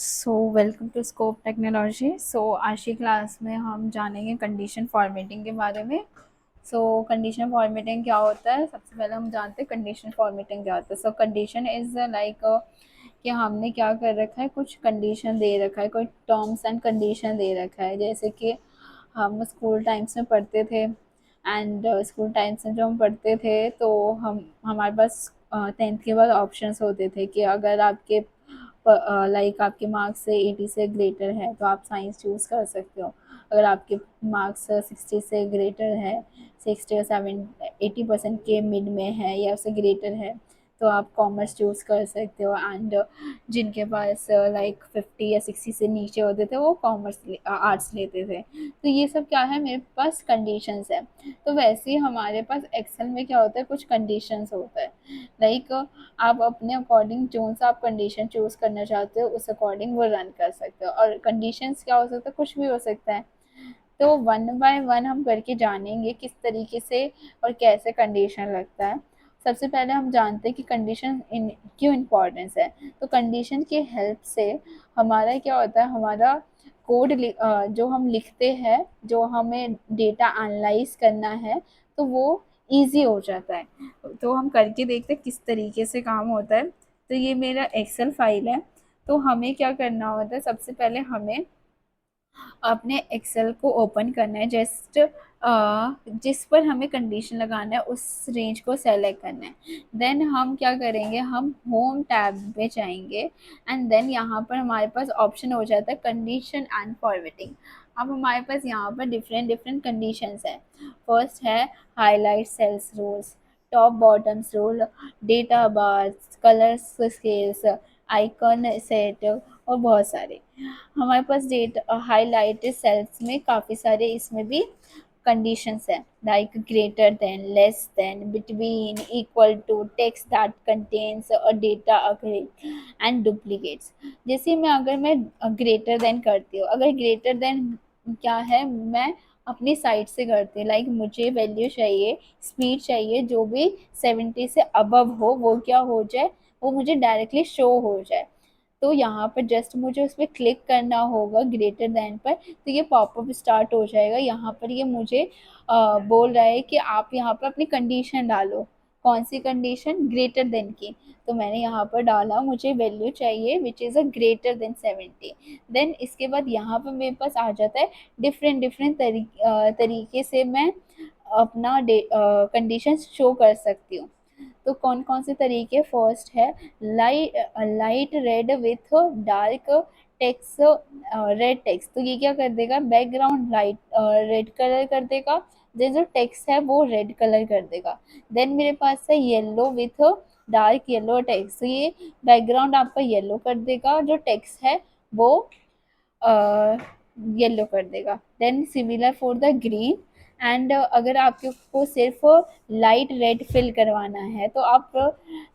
Welcome to scope technology. आज की class में हम जानेंगे कंडीशन फॉर्मेटिंग के बारे में। कंडीशन फॉर्मेटिंग क्या होता है? सबसे पहले हम जानते हैं कंडीशन फॉर्मेटिंग क्या होता है। कंडीशन इज लाइक कि हमने क्या कर रखा है, कुछ कंडीशन दे रखा है, कोई टर्म्स एंड कंडीशन दे रखा है। जैसे कि हम स्कूल टाइम्स में पढ़ते थे, एंड स्कूल टाइम्स में जो हम पढ़ते थे तो हम हमारे पास 10th के बाद ऑप्शंस होते थे कि अगर आपके लाइक आपके मार्क्स से 80 से ग्रेटर है तो आप साइंस चूज़ कर सकते हो। अगर आपके मार्क्स 60 से ग्रेटर है, 60 और 80% के मिड में है या उससे ग्रेटर है, तो आप कॉमर्स चूज़ कर सकते हो। एंड जिनके पास लाइक 50 या 60 से नीचे होते थे वो कॉमर्स आर्ट्स लेते थे। तो ये सब क्या है, मेरे पास कंडीशंस है। तो वैसे ही हमारे पास एक्सेल में क्या होता है, कुछ कंडीशंस होता है। लाइक आप अपने अकॉर्डिंग जो सा आप कंडीशन चूज करना चाहते हो उस अकॉर्डिंग वो रन कर सकते हो। और कंडीशंस क्या हो सकता है, कुछ भी हो सकता है। तो वन बाय वन हम करके जानेंगे किस तरीके से और कैसे कंडीशन लगता है। सबसे पहले हम जानते हैं कि कंडीशन क्यों इम्पोर्टेंस है। तो कंडीशन की हेल्प से हमारा क्या होता है, हमारा कोड जो हम लिखते हैं, जो हमें डेटा एनालाइज करना है, तो वो इजी हो जाता है। तो हम करके देखते हैं किस तरीके से काम होता है। तो ये मेरा एक्सेल फाइल है। तो हमें क्या करना होता है, सबसे पहले हमें अपने एक्सेल को ओपन करना है। जस्ट जिस पर हमें कंडीशन लगाना है उस रेंज को सेलेक्ट करना है। देन हम क्या करेंगे, हम होम टैब पे जाएंगे, एंड देन यहाँ पर हमारे पास ऑप्शन हो जाता है कंडीशन एंड फॉर्मेटिंग। अब हमारे पास यहाँ पर डिफरेंट डिफरेंट कंडीशंस है। फर्स्ट है highlight cells rules, top bottoms rule, data bars, colours scales, icon set और बहुत सारे। हमारे पास डेट हाईलाइटेड सेल्स में काफ़ी सारे इसमें भी कंडीशंस है, like greater than, less than, between, equal to, text that contains और डेटा एंड डुप्लीकेट्स। जैसे मैं ग्रेटर देन करती हूँ, अगर ग्रेटर देन क्या है, मैं अपनी साइड से करती हूँ। लाइक मुझे वैल्यू चाहिए, स्पीड चाहिए, जो भी 70 से अबव हो वो क्या हो जाए, वो मुझे डायरेक्टली शो हो जाए। तो यहाँ पर जस्ट मुझे उस पर क्लिक करना होगा ग्रेटर देन पर, तो ये पॉपअप स्टार्ट हो जाएगा। यहाँ पर ये मुझे बोल रहा है कि आप यहाँ पर अपनी कंडीशन डालो। कौन सी कंडीशन? ग्रेटर देन की। तो मैंने यहाँ पर डाला, मुझे वैल्यू चाहिए which is a greater than 70। Then इसके बाद यहाँ पर मेरे पास आ जाता है डिफरेंट डिफरेंट तरीके से मैं अपना कंडीशन शो कर सकती हूँ। तो कौन कौन से तरीके? फर्स्ट है light red with dark text, red text. तो ये क्या कर देगा, बैकग्राउंड लाइट रेड कलर कर देगा, देन जो टेक्स्ट है वो रेड कलर कर देगा। देन मेरे पास है yellow with dark yellow text. तो ये बैकग्राउंड आपका येलो कर देगा, जो टेक्स्ट है वो येलो कर देगा। Then similar for the green. And अगर आपके को सिर्फ लाइट रेड फिल करवाना है तो आप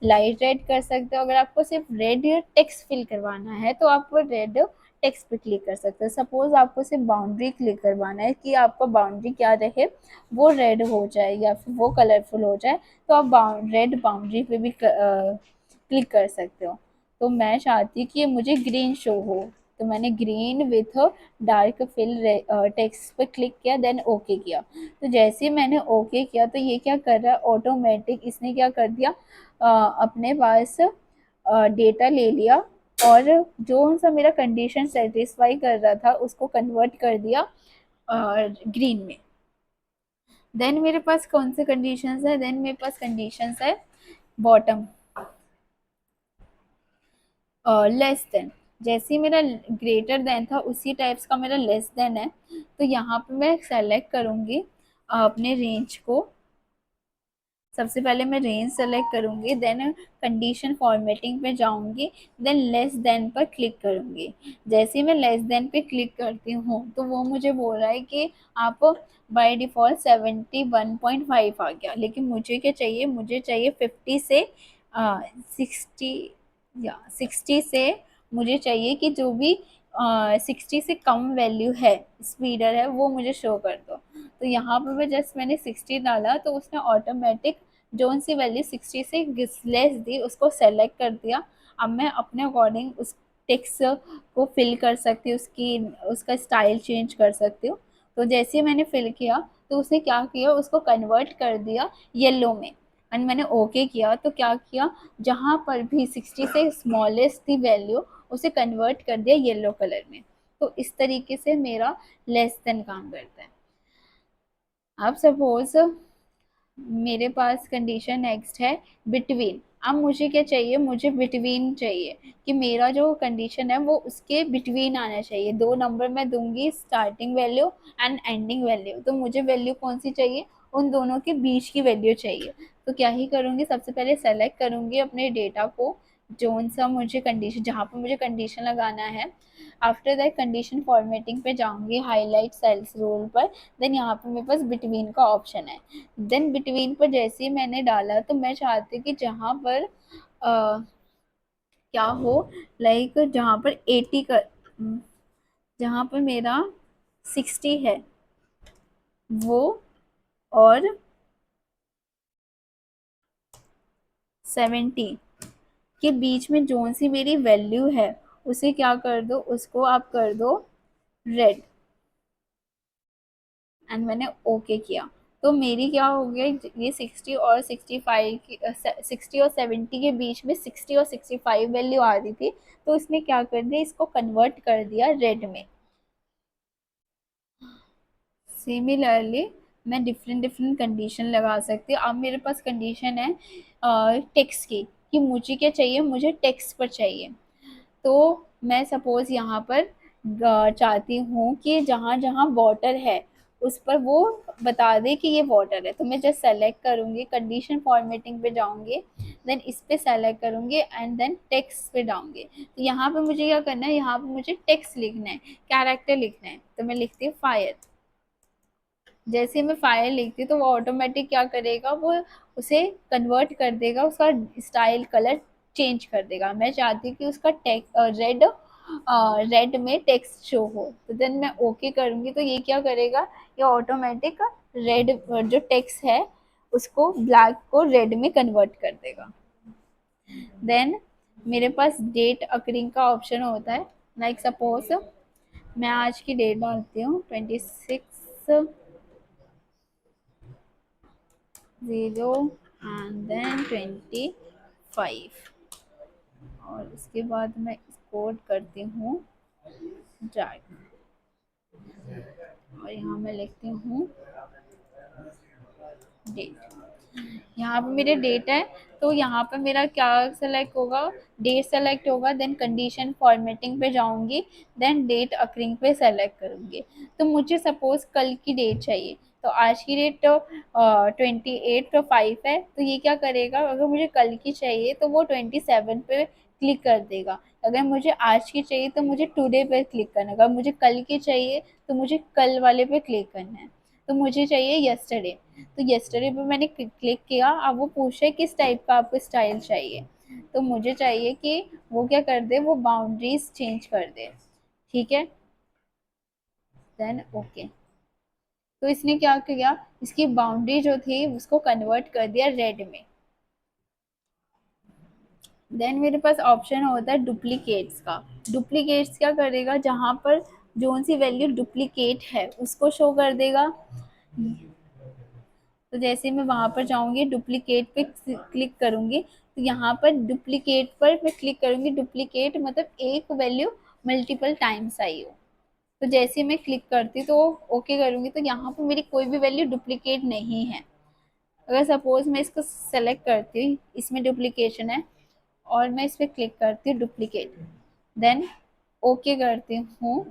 लाइट रेड कर सकते हो। अगर आपको सिर्फ रेड टेक्स्ट फिल करवाना है तो आप रेड टेक्स्ट पे क्लिक कर सकते हो। सपोज आपको सिर्फ बाउंड्री क्लिक करवाना है कि आपका बाउंड्री क्या रहे, वो रेड हो जाए या फिर वो कलरफुल हो जाए, तो आप रेड बाउंड्री पे भी क्लिक कर सकते हो। तो मैं चाहती हूँ कि ये मुझे ग्रीन शो हो, तो मैंने green with dark fill text पे क्लिक किया, देन ओके किया। तो जैसे ही मैंने ओके किया तो ये क्या कर रहा है, ऑटोमेटिक इसने क्या कर दिया, अपने पास डेटा ले लिया और जो सा मेरा कंडीशन सेटिस्फाई कर रहा था उसको कन्वर्ट कर दिया ग्रीन में। देन मेरे पास कौन से कंडीशंस है, देन मेरे पास कंडीशंस है बॉटम लेस देन। जैसे ही मेरा ग्रेटर देन था उसी टाइप्स का मेरा लेस देन है। तो यहाँ पे मैं सेलेक्ट करूँगी अपने रेंज को। सबसे पहले मैं रेंज सेलेक्ट करूँगी, देन कंडीशन फॉर्मेटिंग पे जाऊँगी, देन लेस देन पर क्लिक करूँगी। जैसे ही मैं लेस देन पे क्लिक करती हूँ तो वो मुझे बोल रहा है कि आप बाय डिफ़ॉल्ट 71.5 आ गया, लेकिन मुझे क्या चाहिए, मुझे चाहिए 50 से 60 या 60 से। मुझे चाहिए कि जो भी 60 से कम वैल्यू है, स्पीडर है, वो मुझे शो कर दो। तो यहाँ पर मैं जस्ट मैंने 60 डाला तो उसने ऑटोमेटिक जोन सी वैल्यू 60 से लेस दी उसको सेलेक्ट कर दिया। अब मैं अपने अकॉर्डिंग उस टेक्स्ट को फिल कर सकती हूँ, उसकी उसका स्टाइल चेंज कर सकती हूँ। तो जैसे मैंने फिल किया तो उसने क्या किया, उसको कन्वर्ट कर दिया येलो में। एंड मैंने ओके किया तो क्या किया, जहाँ पर भी 60 से स्मॉलेस्ट थी वैल्यू उसे कन्वर्ट कर दिया येलो कलर में। तो इस तरीके से मेरा लेस देन काम करता है। अब सपोज मेरे पास कंडीशन नेक्स्ट है बिटवीन। अब मुझे क्या चाहिए, मुझे बिटवीन चाहिए कि मेरा जो कंडीशन है वो उसके बिटवीन आना चाहिए। दो नंबर मैं दूंगी, starting value and ending value. तो मुझे वैल्यू कौन सी चाहिए, उन दोनों के बीच की वैल्यू चाहिए। तो क्या ही करूँगी, सबसे पहले सेलेक्ट करूँगी अपने डेटा को, जोन सा मुझे कंडीशन, जहाँ पर मुझे कंडीशन लगाना है। आफ्टर दैट कंडीशन फॉर्मेटिंग पे जाऊँगी, हाईलाइट सेल्स रूल पर। देन यहाँ पे मेरे पास बिटवीन का ऑप्शन है। देन बिटवीन पर जैसे ही मैंने डाला तो मैं चाहती हूँ कि जहाँ पर क्या हो, लाइक जहाँ पर 80 का, जहाँ पर मेरा 60 है वो, और 70 के बीच में जोन सी मेरी वैल्यू है उसे क्या कर दो, उसको आप कर दो रेड। एंड मैंने ओके किया। तो मेरी क्या हो गया, ये 60 और 65 की 60 और 70 के बीच में 60 और 65 वैल्यू आ रही थी। तो इसने क्या कर दिया, इसको कन्वर्ट कर दिया रेड में। सिमिलरली मैं डिफरेंट डिफरेंट कंडीशन लगा सकती हूँ। अब मेरे पास कंडीशन है टेक्स्ट की, कि मुझे क्या चाहिए, मुझे टेक्स्ट पर चाहिए। तो मैं सपोज यहाँ पर चाहती हूँ कि जहाँ जहाँ वाटर है उस पर वो बता दे कि ये वाटर है। तो मैं जस्ट सेलेक्ट करूँगी, कंडीशन फॉर्मेटिंग पे जाऊँगी, देन इस पे सेलेक्ट करूँगी एंड देन टेक्स्ट पे जाऊँगी। तो यहाँ पे मुझे क्या करना है, यहाँ पे मुझे टेक्स्ट लिखना है, कैरेक्टर लिखना है। तो मैं लिखती हूँ फायर। जैसे मैं फायर लिखती हूँ तो वो ऑटोमेटिक क्या करेगा, वो उसे कन्वर्ट कर देगा, उसका स्टाइल कलर चेंज कर देगा। मैं चाहती हूँ कि उसका रेड रेड में टेक्स्ट शो हो। तो देन मैं ओके करूँगी तो ये क्या करेगा, ये ऑटोमेटिक रेड जो टेक्स्ट है उसको, ब्लैक को रेड में कन्वर्ट कर देगा। देन मेरे पास डेट अकरिंग का ऑप्शन होता है। लाइक सपोज मैं आज की डेट डालती हूँ 26 0 एंड देन 25, और उसके बाद मैं कोड करती हूँ ड्रैग, और यहाँ मैं लिखती हूँ डेट। यहाँ पे मेरे डेट है तो यहाँ पे मेरा क्या सेलेक्ट होगा, डेट सेलेक्ट होगा। देन कंडीशन फॉर्मेटिंग पे जाऊंगी, देन डेट अकरिंग पे सेलेक्ट करूंगी। तो मुझे सपोज कल की डेट चाहिए, तो आज की डेट तो 28/5 है। तो ये क्या करेगा, अगर मुझे कल की चाहिए तो वो 27 पे क्लिक कर देगा। अगर मुझे आज की चाहिए तो मुझे टुडे पे क्लिक करना है। अगर मुझे कल की चाहिए तो मुझे कल वाले पे क्लिक करना है। तो मुझे चाहिए यस्टरडे, तो यस्टरडे पे मैंने क्लिक किया। अब वो पूछ रहा है किस टाइप का आपको स्टाइल चाहिए। तो मुझे चाहिए कि वो क्या कर दे, वो बाउंड्रीज चेंज कर दे। ठीक है, देन ओके। तो इसने क्या किया, इसकी बाउंड्री जो थी उसको कन्वर्ट कर दिया रेड में। देन मेरे पास ऑप्शन होता है डुप्लीकेट्स का। डुप्लीकेट्स क्या करेगा, जहाँ पर जोन सी वैल्यू डुप्लीकेट है उसको शो कर देगा। तो जैसे मैं वहां पर जाऊंगी, डुप्लीकेट पे क्लिक करूंगी, तो यहाँ पर डुप्लीकेट पर मैं क्लिक करूंगी। डुप्लीकेट मतलब एक वैल्यू मल्टीपल टाइम्स आई हो। तो जैसे मैं क्लिक करती तो ओके करूंगी तो यहाँ पर मेरी कोई भी वैल्यू डुप्लीकेट नहीं है। अगर सपोज मैं इसको सेलेक्ट करती हूँ, इसमें डुप्लीकेशन है, और मैं इस पर क्लिक करती हूँ डुप्लीकेट, देन ओके करती हूँ,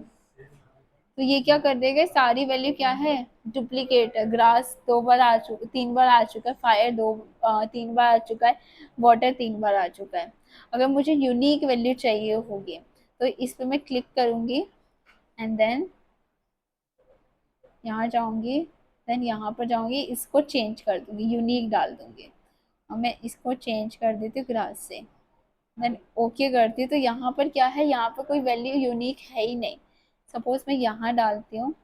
तो ये क्या कर देगा, सारी वैल्यू क्या है, डुप्लीकेट है। ग्रास 2 बार आ चुका, 3 बार आ चुका है। फायर 3 बार आ चुका है। वाटर 3 बार आ चुका है। अगर मुझे यूनिक वैल्यू चाहिए होगी तो इस पे मैं क्लिक करूंगी एंड देन यहाँ जाऊंगी, देन यहाँ पर जाऊंगी, इसको चेंज कर दूंगी, यूनिक डाल दूंगी। और मैं इसको चेंज कर देती हूँ ग्रास से, देन ओके करती हूँ। तो यहाँ पर क्या है, यहाँ पर कोई वैल्यू यूनिक है ही नहीं। सपोज मैं यहाँ डालती हूँ,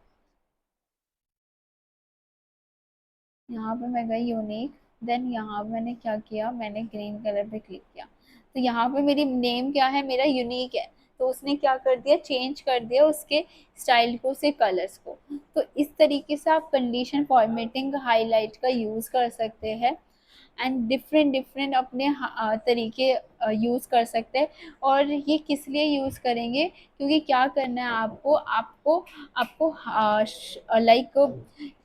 यहाँ पे मैं गई यूनिक, देन यहाँ मैंने क्या किया, मैंने ग्रीन कलर पे क्लिक किया। तो यहाँ पे मेरी नेम क्या है, मेरा यूनिक है। तो उसने क्या कर दिया, चेंज कर दिया उसके स्टाइल को, उसके कलर्स को। तो इस तरीके से आप कंडीशन फॉर्मेटिंग हाईलाइट का यूज़ कर सकते हैं एंड डिफरेंट डिफरेंट अपने तरीके यूज़ कर सकते हैं। और ये किस लिए यूज़ करेंगे, क्योंकि क्या करना है आपको आपको आपको लाइक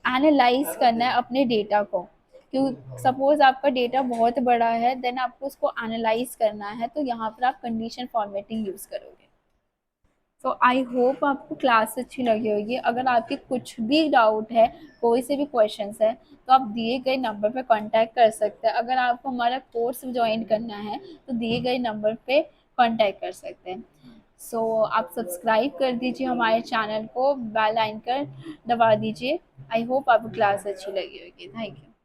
एनालाइज करना है अपने डेटा को। क्यों, सपोज आपका डेटा बहुत बड़ा है, देन आपको उसको एनालाइज करना है, तो यहाँ पर आप कंडीशन फॉर्मेटिंग यूज़ करोगे। सो आई होप आपको क्लास अच्छी लगी होगी। अगर आपके कुछ भी डाउट है, कोई से भी क्वेश्चंस है, तो आप दिए गए नंबर पे कांटेक्ट कर सकते हैं। अगर आपको हमारा कोर्स ज्वाइन करना है तो दिए गए नंबर पे कांटेक्ट कर सकते हैं। आप सब्सक्राइब कर दीजिए हमारे चैनल को, बेल आइकन दबा दीजिए। आई होप आपको क्लास अच्छी लगी होगी। Thank you.